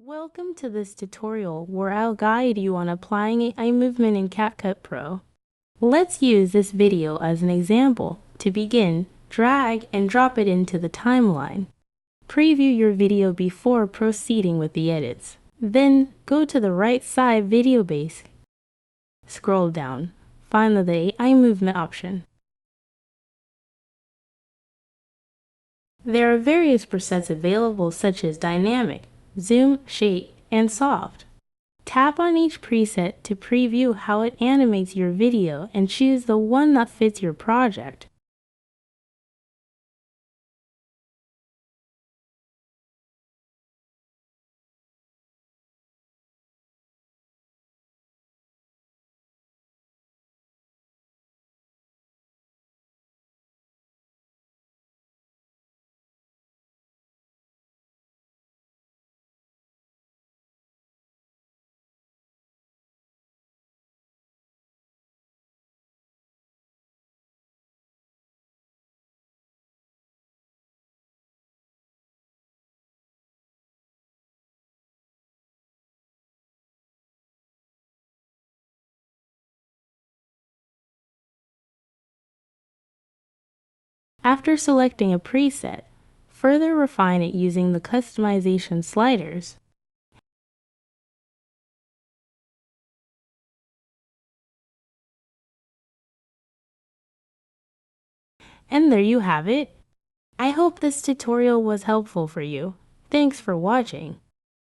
Welcome to this tutorial where I'll guide you on applying eye movement in CapCut Pro. Let's use this video as an example. To begin, drag and drop it into the timeline. Preview your video before proceeding with the edits. Then, go to the right side video base. Scroll down. Find the eye movement option. There are various presets available such as dynamic, zoom, shake, and soft. Tap on each preset to preview how it animates your video and choose the one that fits your project. After selecting a preset, further refine it using the customization sliders. And there you have it. I hope this tutorial was helpful for you. Thanks for watching.